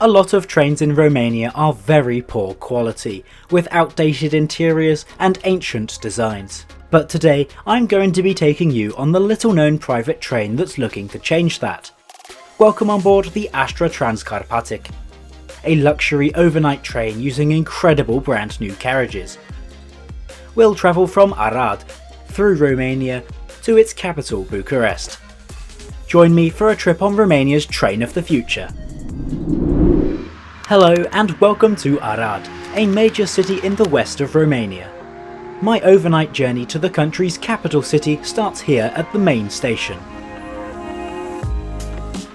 A lot of trains in Romania are very poor quality, with outdated interiors and ancient designs. But today I'm going to be taking you on the little known private train that's looking to change that. Welcome on board the Astra Trans Carpatic, a luxury overnight train using incredible brand new carriages. We'll travel from Arad, through Romania, to its capital Bucharest. Join me for a trip on Romania's train of the future. Hello and welcome to Arad, a major city in the west of Romania. My overnight journey to the country's capital city starts here at the main station.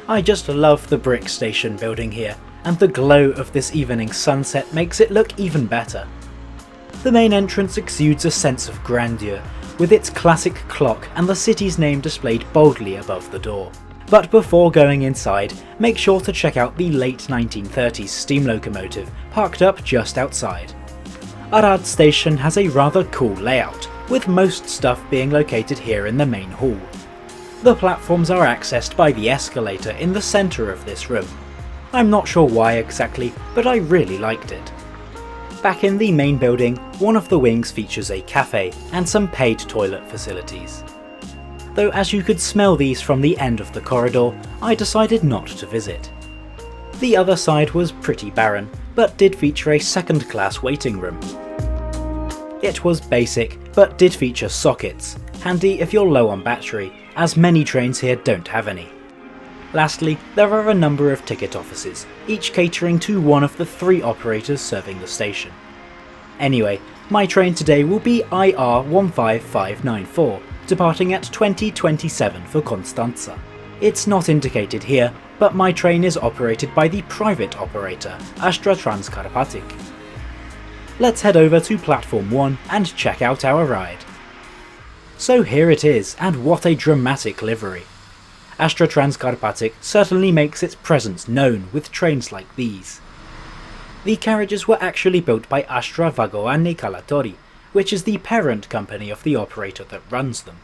I just love the brick station building here, and the glow of this evening sunset makes it look even better. The main entrance exudes a sense of grandeur, with its classic clock and the city's name displayed boldly above the door. But before going inside, make sure to check out the late 1930s steam locomotive parked up just outside. Arad station has a rather cool layout, with most stuff being located here in the main hall. The platforms are accessed by the escalator in the centre of this room. I'm not sure why exactly, but I really liked it. Back in the main building, one of the wings features a cafe and some paid toilet facilities. Though as you could smell these from the end of the corridor, I decided not to visit. The other side was pretty barren, but did feature a second-class waiting room. It was basic, but did feature sockets, handy if you're low on battery, as many trains here don't have any. Lastly, there are a number of ticket offices, each catering to one of the 3 operators serving the station. Anyway, my train today will be IR 15594, departing at 2027 for Constanța. It's not indicated here, but my train is operated by the private operator, Astra Trans Carpatic. Let's head over to platform 1 and check out our ride. So here it is, and what a dramatic livery. Astra Trans Carpatic certainly makes its presence known with trains like these. The carriages were actually built by Astra Vagoane Calatori, which is the parent company of the operator that runs them.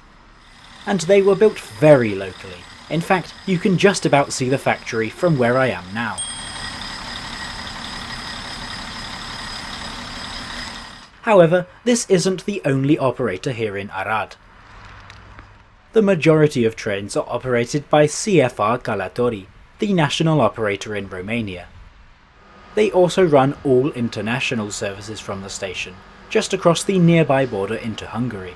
And they were built very locally. In fact, you can just about see the factory from where I am now. However, this isn't the only operator here in Arad. The majority of trains are operated by CFR Calatori, the national operator in Romania. They also run all international services from the station, just across the nearby border into Hungary.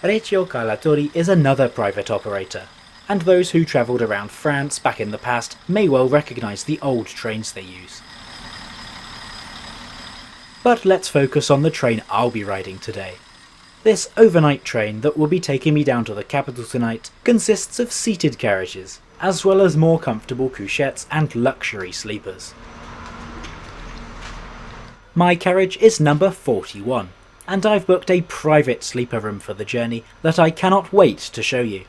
Regio Calatori is another private operator, and those who travelled around France back in the past may well recognise the old trains they use. But let's focus on the train I'll be riding today. This overnight train that will be taking me down to the capital tonight consists of seated carriages, as well as more comfortable couchettes and luxury sleepers. My carriage is number 41, and I've booked a private sleeper room for the journey that I cannot wait to show you.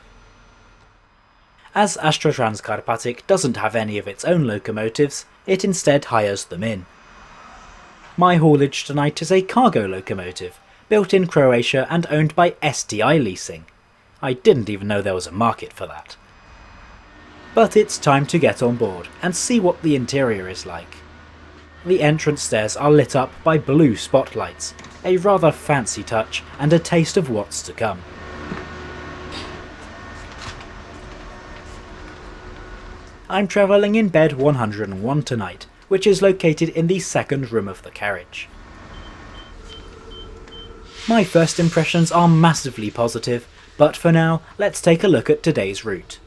As Astra Trans Carpatic doesn't have any of its own locomotives, it instead hires them in. My haulage tonight is a cargo locomotive, built in Croatia and owned by STI Leasing. I didn't even know there was a market for that. But it's time to get on board and see what the interior is like. The entrance stairs are lit up by blue spotlights, a rather fancy touch and a taste of what's to come. I'm travelling in bed 101 tonight, which is located in the second room of the carriage. My first impressions are massively positive, but for now, let's take a look at today's route.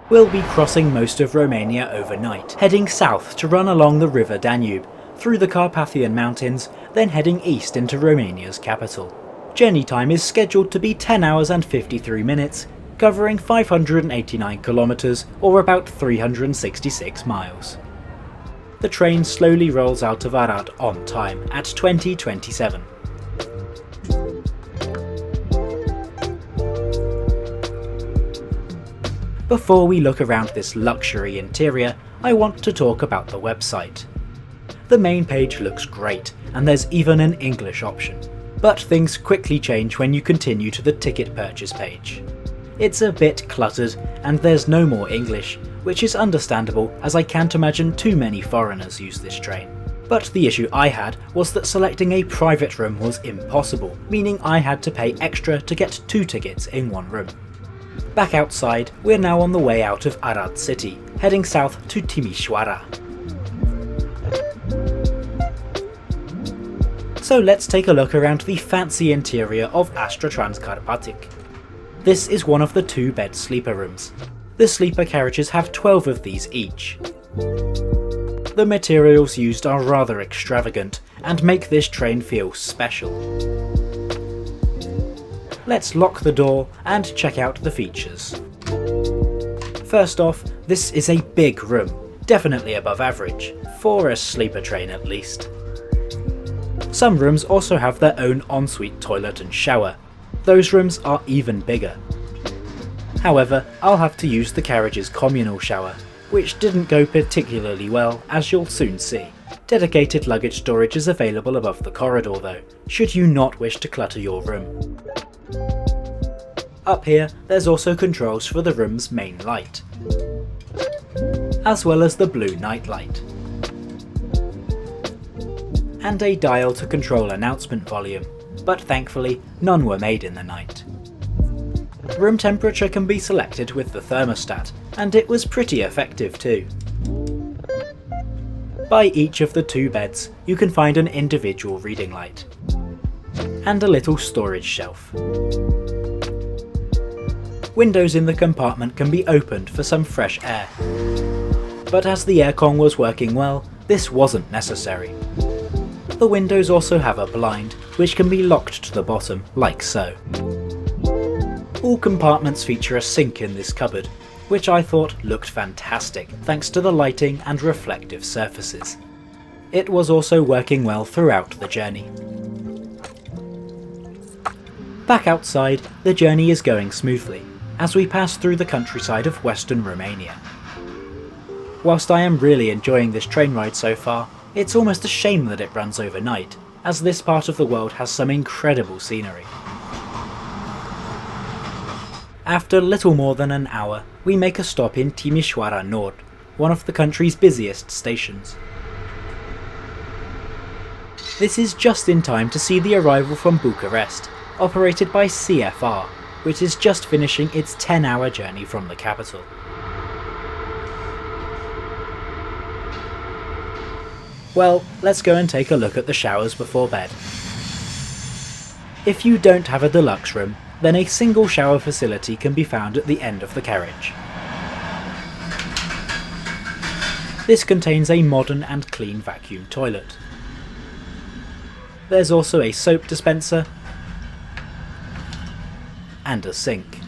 We'll be crossing most of Romania overnight, heading south to run along the river Danube, through the Carpathian Mountains, then heading east into Romania's capital. Journey time is scheduled to be 10 hours and 53 minutes, covering 589 kilometres or about 366 miles. The train slowly rolls out of Arad on time at 2027. Before we look around this luxury interior, I want to talk about the website. The main page looks great, and there's even an English option. But things quickly change when you continue to the ticket purchase page. It's a bit cluttered, and there's no more English, which is understandable as I can't imagine too many foreigners use this train. But the issue I had was that selecting a private room was impossible, meaning I had to pay extra to get 2 tickets in one room. Back outside, we're now on the way out of Arad city, heading south to Timișoara. So let's take a look around the fancy interior of Astra Trans Carpatic. This is one of the 2-bed sleeper rooms. The sleeper carriages have 12 of these each. The materials used are rather extravagant and make this train feel special. Let's lock the door and check out the features. First off, this is a big room, definitely above average, for a sleeper train at least. Some rooms also have their own ensuite toilet and shower. Those rooms are even bigger. However, I'll have to use the carriage's communal shower, which didn't go particularly well, as you'll soon see. Dedicated luggage storage is available above the corridor though, should you not wish to clutter your room. Up here, there's also controls for the room's main light, as well as the blue night light, and a dial to control announcement volume, but thankfully none were made in the night. Room temperature can be selected with the thermostat, and it was pretty effective too. By each of the 2 beds, you can find an individual reading light, and a little storage shelf. Windows in the compartment can be opened for some fresh air, but as the aircon was working well, this wasn't necessary. The windows also have a blind, which can be locked to the bottom, like so. All compartments feature a sink in this cupboard, which I thought looked fantastic thanks to the lighting and reflective surfaces. It was also working well throughout the journey. Back outside, the journey is going smoothly, as we pass through the countryside of western Romania. Whilst I am really enjoying this train ride so far, it's almost a shame that it runs overnight, as this part of the world has some incredible scenery. After little more than an hour, we make a stop in Timișoara Nord, one of the country's busiest stations. This is just in time to see the arrival from Bucharest, operated by CFR, which is just finishing its 10-hour journey from the capital. Well, let's go and take a look at the showers before bed. If you don't have a deluxe room, then a single shower facility can be found at the end of the carriage. This contains a modern and clean vacuum toilet. There's also a soap dispenser and a sink.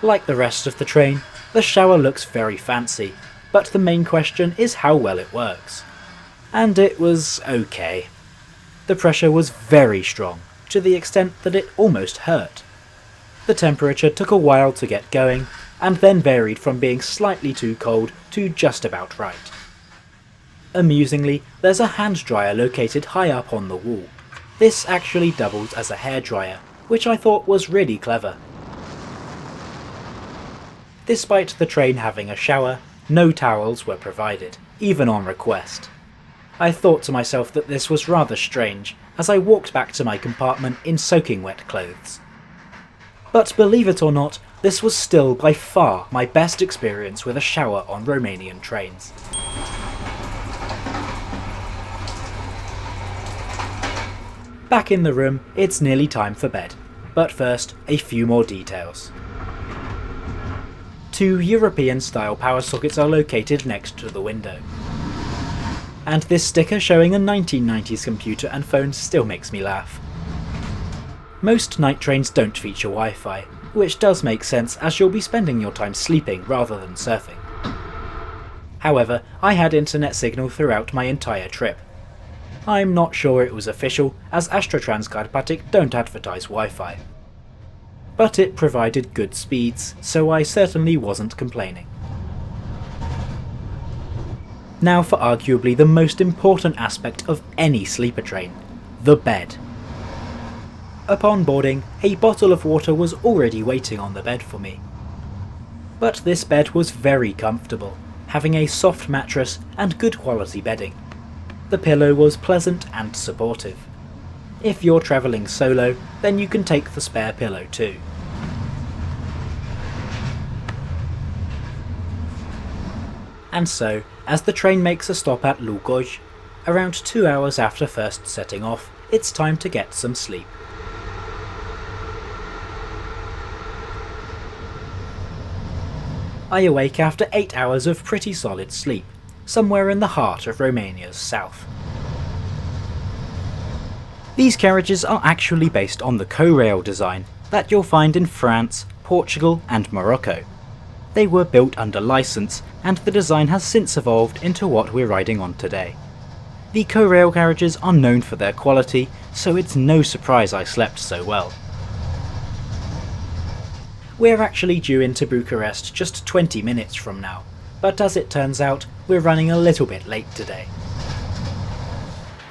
Like the rest of the train, the shower looks very fancy, but the main question is how well it works. And it was okay. The pressure was very strong, to the extent that it almost hurt. The temperature took a while to get going, and then varied from being slightly too cold to just about right. Amusingly, there's a hand dryer located high up on the wall. This actually doubles as a hairdryer, which I thought was really clever. Despite the train having a shower, no towels were provided, even on request. I thought to myself that this was rather strange, as I walked back to my compartment in soaking wet clothes. But believe it or not, this was still by far my best experience with a shower on Romanian trains. Back in the room, it's nearly time for bed, but first, a few more details. 2 European-style power sockets are located next to the window. And this sticker showing a 1990s computer and phone still makes me laugh. Most night trains don't feature Wi-Fi, which does make sense as you'll be spending your time sleeping rather than surfing. However, I had internet signal throughout my entire trip. I'm not sure it was official, as Astra Trans Carpatic don't advertise Wi-Fi. But it provided good speeds, so I certainly wasn't complaining. Now for arguably the most important aspect of any sleeper train, the bed. Upon boarding, a bottle of water was already waiting on the bed for me. But this bed was very comfortable, having a soft mattress and good quality bedding. The pillow was pleasant and supportive. If you're travelling solo, then you can take the spare pillow too. And so, as the train makes a stop at Lugoj, around 2 hours after first setting off, it's time to get some sleep. I awake after 8 hours of pretty solid sleep, somewhere in the heart of Romania's south. These carriages are actually based on the co-rail design that you'll find in France, Portugal and Morocco. They were built under license, and the design has since evolved into what we're riding on today. The co-rail carriages are known for their quality, so it's no surprise I slept so well. We're actually due into Bucharest just 20 minutes from now, but as it turns out, we're running a little bit late today.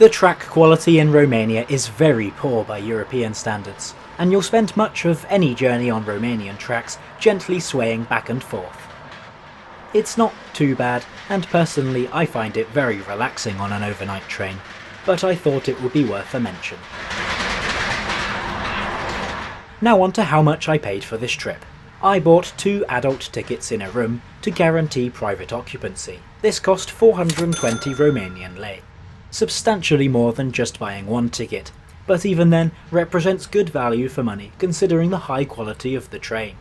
The track quality in Romania is very poor by European standards, and you'll spend much of any journey on Romanian tracks gently swaying back and forth. It's not too bad, and personally I find it very relaxing on an overnight train, but I thought it would be worth a mention. Now on to how much I paid for this trip. I bought 2 adult tickets in a room to guarantee private occupancy. This cost 420 Romanian lei, substantially more than just buying one ticket, but even then represents good value for money considering the high quality of the train.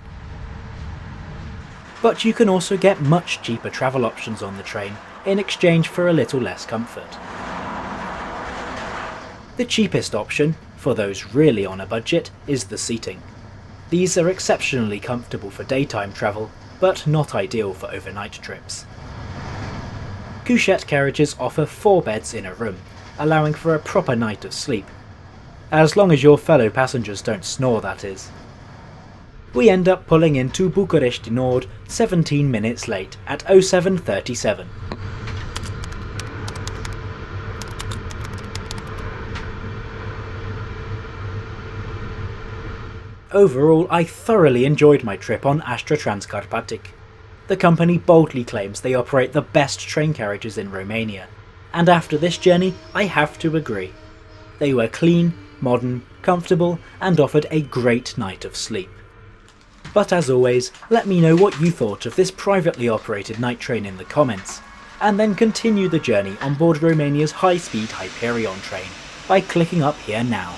But you can also get much cheaper travel options on the train in exchange for a little less comfort. The cheapest option, for those really on a budget, is the seating. These are exceptionally comfortable for daytime travel, but not ideal for overnight trips. Couchette carriages offer 4 beds in a room, allowing for a proper night of sleep. As long as your fellow passengers don't snore, that is. We end up pulling into București Nord 17 minutes late at 07:37. Overall, I thoroughly enjoyed my trip on Astra Trans Carpatic. The company boldly claims they operate the best train carriages in Romania, and after this journey, I have to agree. They were clean, modern, comfortable, and offered a great night of sleep. But as always, let me know what you thought of this privately operated night train in the comments, and then continue the journey on board Romania's high-speed Hyperion train by clicking up here now.